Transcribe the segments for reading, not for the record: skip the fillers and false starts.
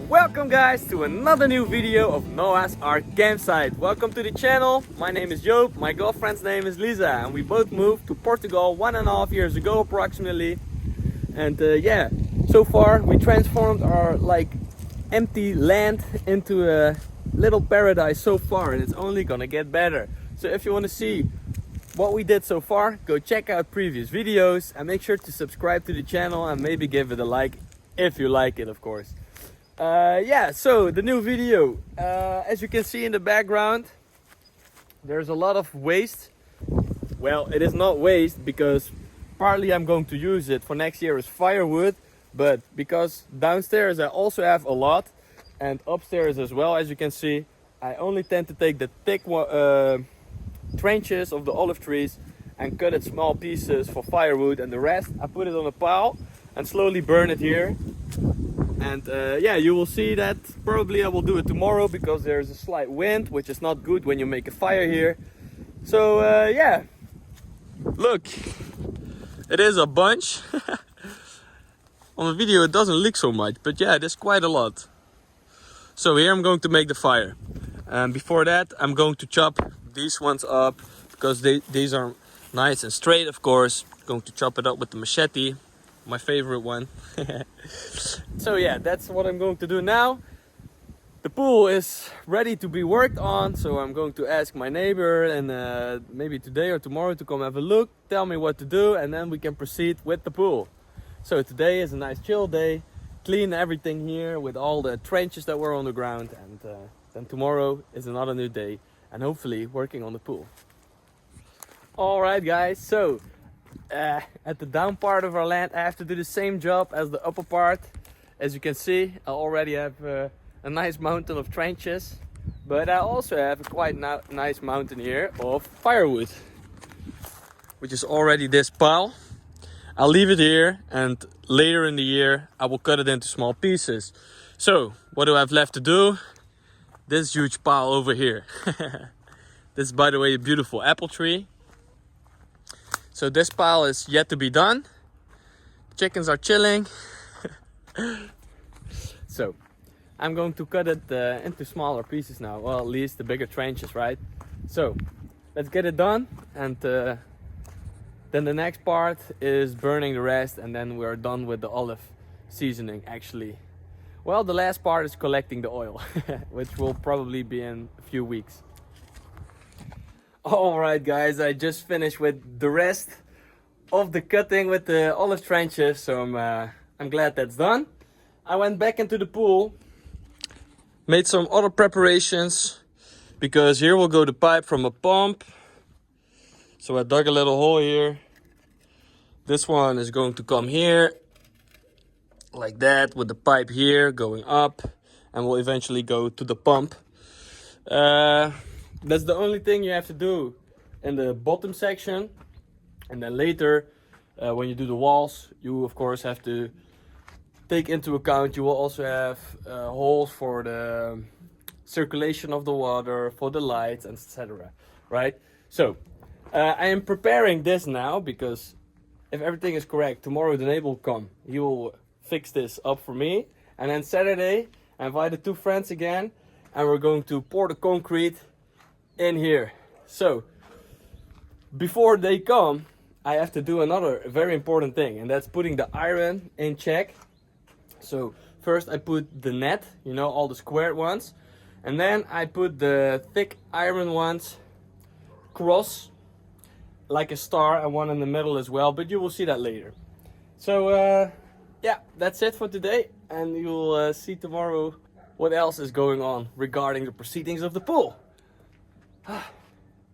Welcome guys to another new video of Noah's Ark campsite. Welcome to the channel. My name is Joop, my girlfriend's name is Lisa, and we both moved to Portugal 1.5 years ago approximately. And yeah, so far we transformed our empty land into a little paradise so far, and it's only gonna get better. So if you want to see what we did so far, go check out previous videos and make sure to subscribe to the channel and maybe give it a like if you like it, of course. Yeah, so the new video, as you can see in the background, there's a lot of waste. Well, it is not waste because partly I'm going to use it for next year as firewood, but because downstairs I also have a lot, and upstairs as well, as you can see, I only tend to take the thick trenches of the olive trees and cut it small pieces for firewood, and the rest I put it on a pile and slowly burn it here. And yeah, you will see that probably I will do it tomorrow because there's a slight wind, which is not good when you make a fire here. So yeah, look, it is a bunch. On the video it doesn't look so much, but yeah, there's quite a lot. So here I'm going to make the fire, and before that I'm going to chop these ones up because these are nice and straight, of course. Going to chop it up with the machete, my favorite one. So yeah, that's what I'm going to do now. The pool is ready to be worked on, so I'm going to ask my neighbor and maybe today or tomorrow to come have a look, tell me what to do, and then we can proceed with the pool. So today is a nice chill day, clean everything here with all the trenches that were on the ground, and then tomorrow is another new day and hopefully working on the pool. Alright guys, so at the down part of our land I have to do the same job as the upper part. As you can see, I already have a nice mountain of trenches, but I also have a quite nice mountain here of firewood, which is already this pile. I'll leave it here, and later in the year I will cut it into small pieces. So what do I have left to do? This huge pile over here. This is, by the way, a beautiful apple tree. So this pile is yet to be done. Chickens are chilling. So I'm going to cut it into smaller pieces now. Well, at least the bigger trenches, right? So let's get it done, and then the next part is burning the rest, and then we're done with the olive seasoning actually. Well, the last part is collecting the oil, which will probably be in a few weeks. Alright guys, I just finished with the rest of the cutting with the olive trenches, so I'm glad that's done. I went back into the pool, made some other preparations, because here will go the pipe from a pump. So I dug a little hole here. This one is going to come here, like that, with the pipe here going up, and will eventually go to the pump. That's the only thing you have to do in the bottom section, and then later when you do the walls, you of course have to take into account, you will also have holes for the circulation of the water, for the lights, etc. Right? So I am preparing this now, because if everything is correct, tomorrow the neighbor will come. He will fix this up for me, and then Saturday I invited 2 friends again, and we're going to pour the concrete in here. So before they come, I have to do another very important thing, and that's putting the iron in check. So first I put the net, you know, all the squared ones, and then I put the thick iron ones cross like a star, and one in the middle as well, but you will see that later. So yeah, that's it for today, and you'll see tomorrow what else is going on regarding the proceedings of the pool.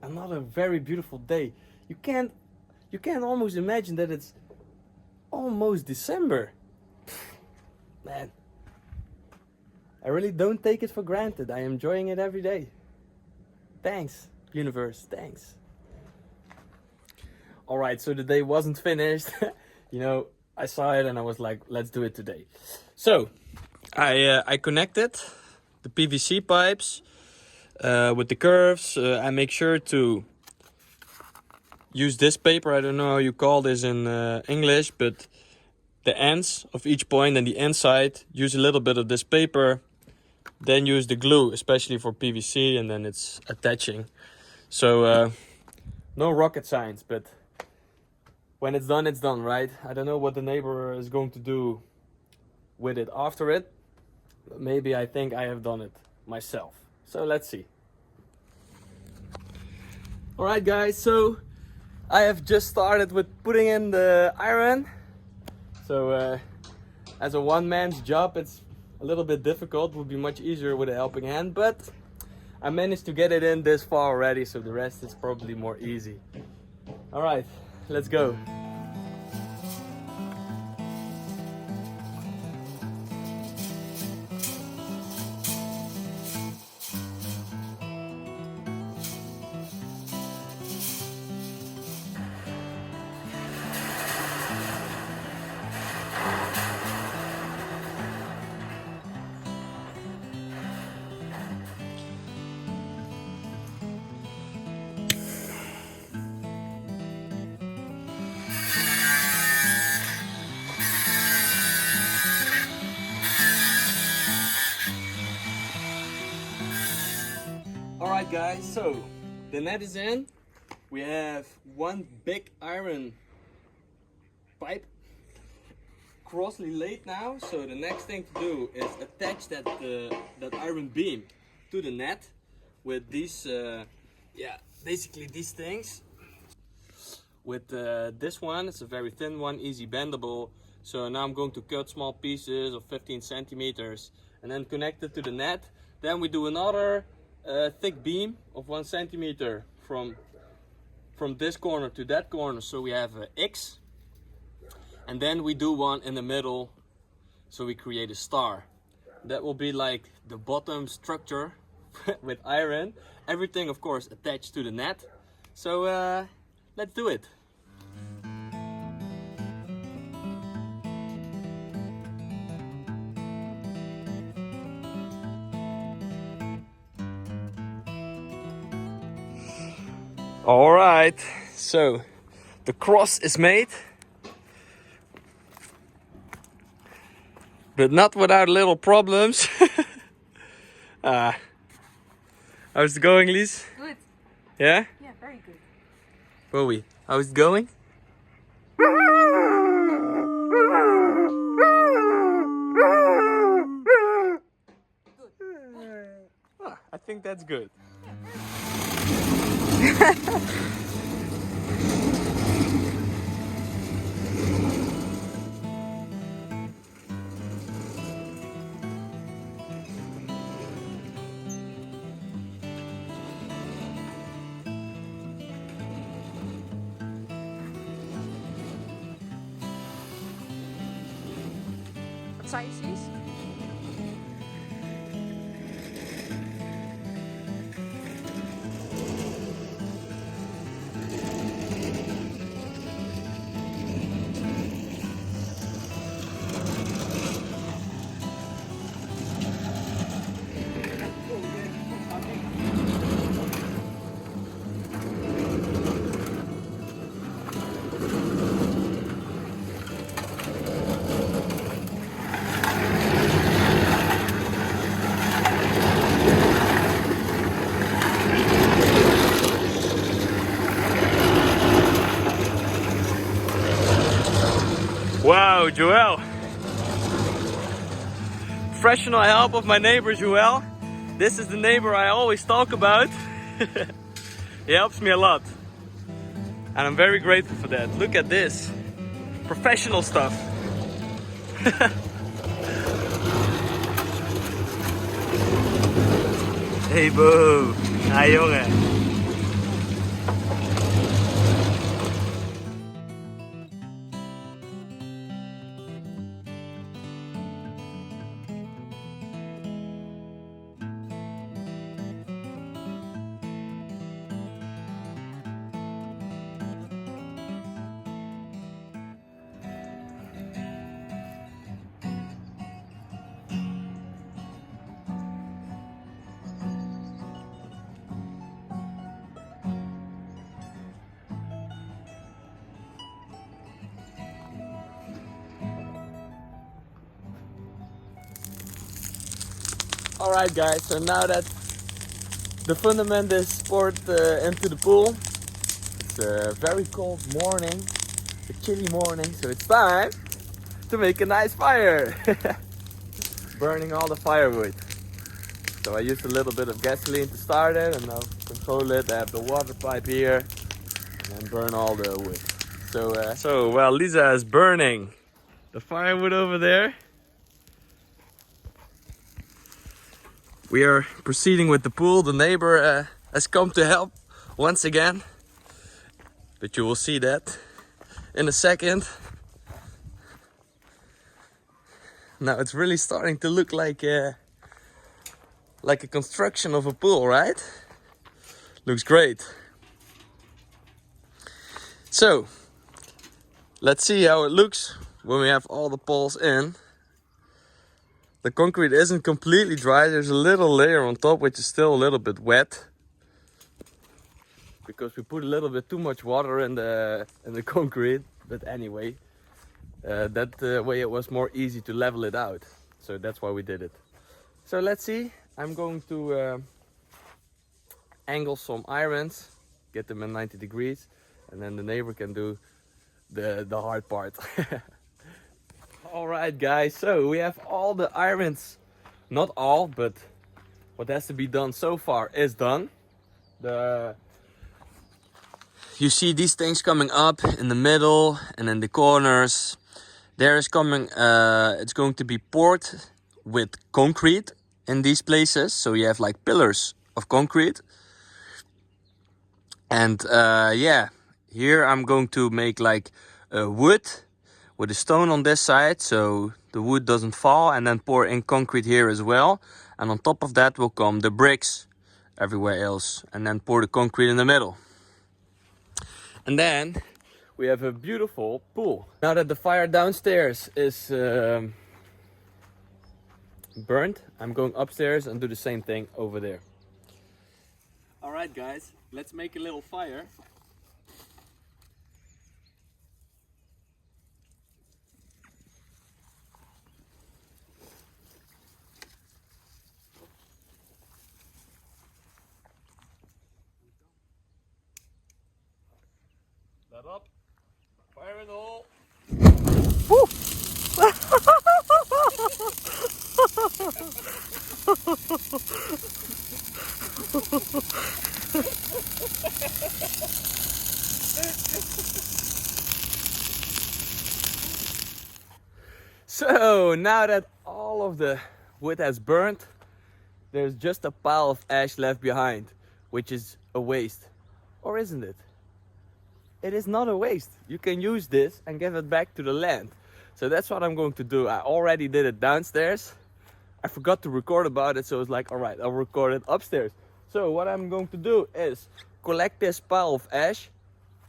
Another very beautiful day. You can't almost imagine that it's almost December. Man, I really don't take it for granted. I'm enjoying it every day. Thanks, universe, thanks. Alright, so the day wasn't finished. You know, I saw it and I was like, let's do it today. So I connected the PVC pipes with the curves. I make sure to use this paper. I don't know how you call this in English, but the ends of each point and the inside. Use a little bit of this paper. Then use the glue, especially for PVC, and then it's attaching. So no rocket science, but when it's done, right? I don't know what the neighbor is going to do with it after it. Maybe I think I have done it myself. So let's see. Alright guys, so I have just started with putting in the iron. So as a one-man's job, it's a little bit difficult. It would be much easier with a helping hand, but I managed to get it in this far already, so the rest is probably more easy. Alright, let's go. Alright guys, so the net is in. We have one big iron pipe crossly laid now. So the next thing to do is attach that iron beam to the net with these, basically these things. With this one, it's a very thin one, easy bendable. So now I'm going to cut small pieces of 15 centimeters and then connect it to the net. Then we do another thick beam of 1 centimeter from this corner to that corner, so we have an X, and then we do one in the middle, so we create a star. That will be like the bottom structure with iron. Everything of course attached to the net. So let's do it. All right, so the cross is made, but not without little problems. How's it going, Lies? Good. Yeah? Yeah, very good. Bowie, how's it going? Good. I think that's good. Wat size is? Wow, Joel! Professional help of my neighbor Joel. This is the neighbor I always talk about. He helps me a lot. And I'm very grateful for that. Look at this. Professional stuff. Hey Bo. Hi jongen. Alright guys, so now that the fundament is poured into the pool, it's a very cold morning, a chilly morning, so it's time to make a nice fire. Burning all the firewood. So I used a little bit of gasoline to start it, and now control it. I have the water pipe here, and then burn all the wood. So while Lisa is burning the firewood over there, we are proceeding with the pool. The neighbor has come to help once again, but you will see that in a second. Now it's really starting to look like a construction of a pool, right? Looks great. So let's see how it looks when we have all the poles in. The concrete isn't completely dry. There's a little layer on top which is still a little bit wet, because we put a little bit too much water in the concrete. But anyway, that way it was more easy to level it out. So that's why we did it. So let's see. I'm going to angle some irons, get them in 90 degrees, and then the neighbor can do the hard part. Alright guys, so we have all the irons, not all, but what has to be done so far is done. You see these things coming up in the middle and in the corners. There is coming, it's going to be poured with concrete in these places. So you have like pillars of concrete. And yeah, here I'm going to make like wood with a stone on this side, so the wood doesn't fall, and then pour in concrete here as well. And on top of that will come the bricks everywhere else, and then pour the concrete in the middle. And then we have a beautiful pool. Now that the fire downstairs is burnt, I'm going upstairs and do the same thing over there. Alright guys, let's make a little fire. That up, fire in the hole. Woo! So now that all of the wood has burnt, there's just a pile of ash left behind, which is a waste. Or isn't it? It is not a waste. You can use this and give it back to the land. So that's what I'm going to do. I already did it downstairs. I forgot to record about it, so it's like, alright, I'll record it upstairs. So what I'm going to do is collect this pile of ash,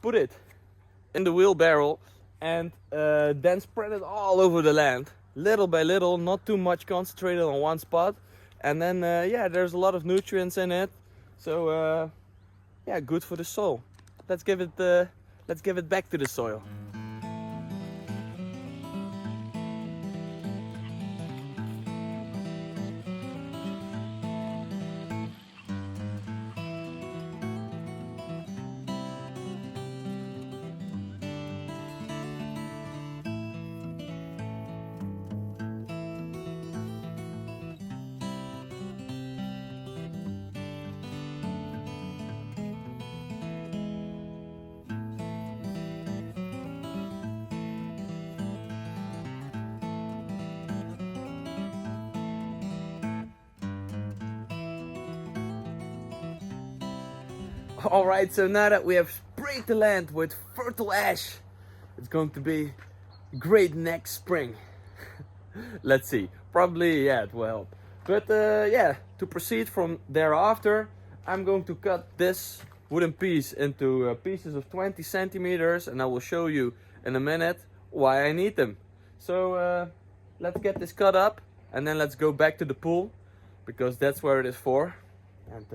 put it in the wheelbarrow, and then spread it all over the land, little by little, not too much concentrated on one spot. And then yeah, there's a lot of nutrients in it, so yeah, good for the soil. Let's give it back to the soil. Alright, so now that we have sprayed the land with fertile ash, it's going to be great next spring. Let's see, probably, yeah, it will help. But yeah, to proceed from thereafter, I'm going to cut this wooden piece into pieces of 20 centimeters, and I will show you in a minute why I need them. So let's get this cut up, and then let's go back to the pool, because that's where it is for. And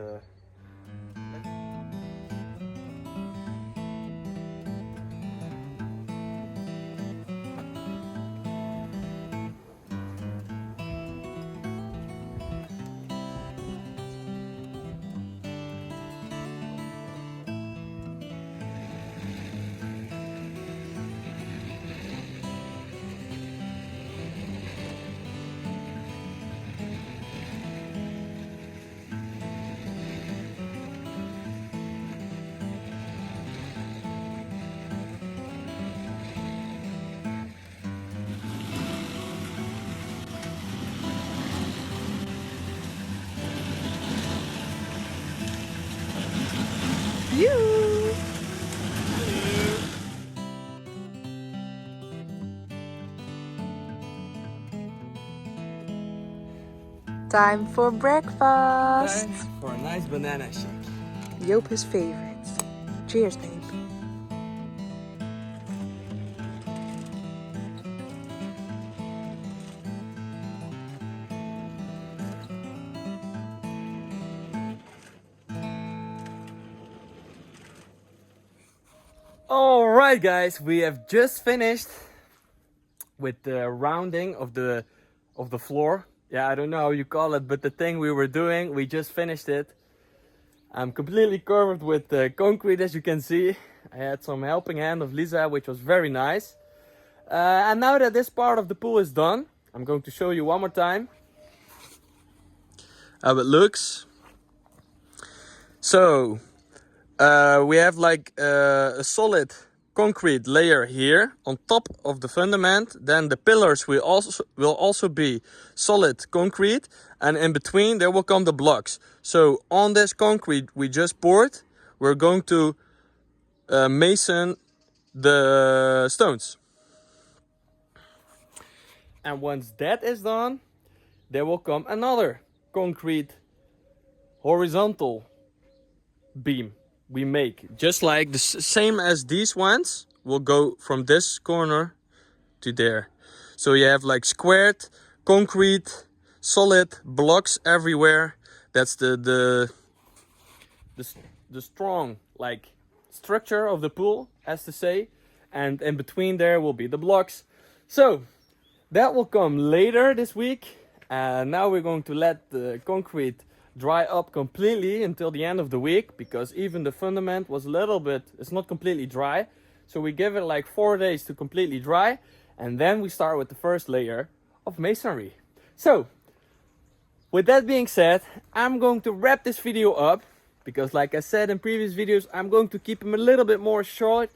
You. Time for breakfast. Time for a nice banana shake. Joop's favorite. Cheers, babe. Alright guys, we have just finished with the rounding of the floor. Yeah, I don't know how you call it, but the thing we were doing, we just finished it. I'm completely covered with concrete, as you can see. I had some helping hand of Lisa, which was very nice. And now that this part of the pool is done, I'm going to show you one more time how it looks. So we have like a solid concrete layer here on top of the fundament. Then the pillars will also be solid concrete, and in between there will come the blocks. So on this concrete we just poured, we're going to mason the stones. And once that is done, there will come another concrete horizontal beam we make, just like the same as these ones. Will go from this corner to there. So you have like squared concrete solid blocks everywhere. That's the strong like structure of the pool, as to say, and in between there will be the blocks. So that will come later this week. And now we're going to let the concrete dry up completely until the end of the week, because even the fundament was a little bit, it's not completely dry. So we give it like 4 days to completely dry, and then we start with the first layer of masonry. So with that being said, I'm going to wrap this video up, because like I said in previous videos, I'm going to keep them a little bit more short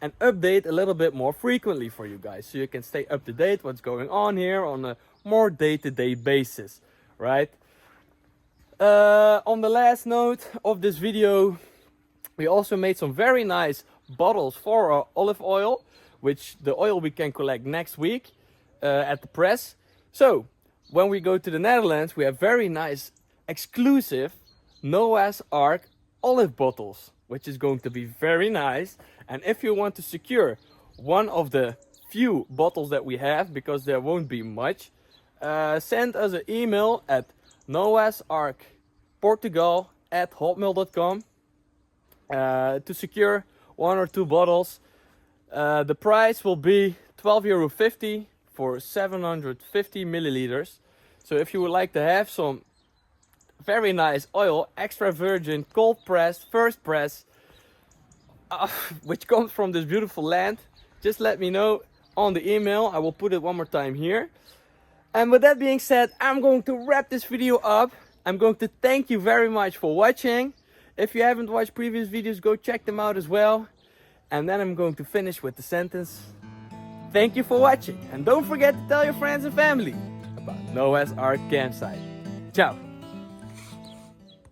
and update a little bit more frequently for you guys, so you can stay up to date what's going on here on a more day-to-day basis, right? On the last note of this video, we also made some very nice bottles for our olive oil, which the oil we can collect next week at the press. So when we go to the Netherlands, we have very nice exclusive Noah's Ark olive bottles, which is going to be very nice. And if you want to secure one of the few bottles that we have, because there won't be much, send us an email at noahsarkportugal@hotmail.com to secure 1 or 2 bottles. The price will be €12.50 for 750 milliliters. So if you would like to have some very nice oil, extra virgin, cold pressed, first press, which comes from this beautiful land, just let me know on the email. I will put it one more time here. And with that being said, I'm going to wrap this video up. I'm going to thank you very much for watching. If you haven't watched previous videos, go check them out as well. And then I'm going to finish with the sentence: thank you for watching. And don't forget to tell your friends and family about Noah's Ark campsite. Ciao.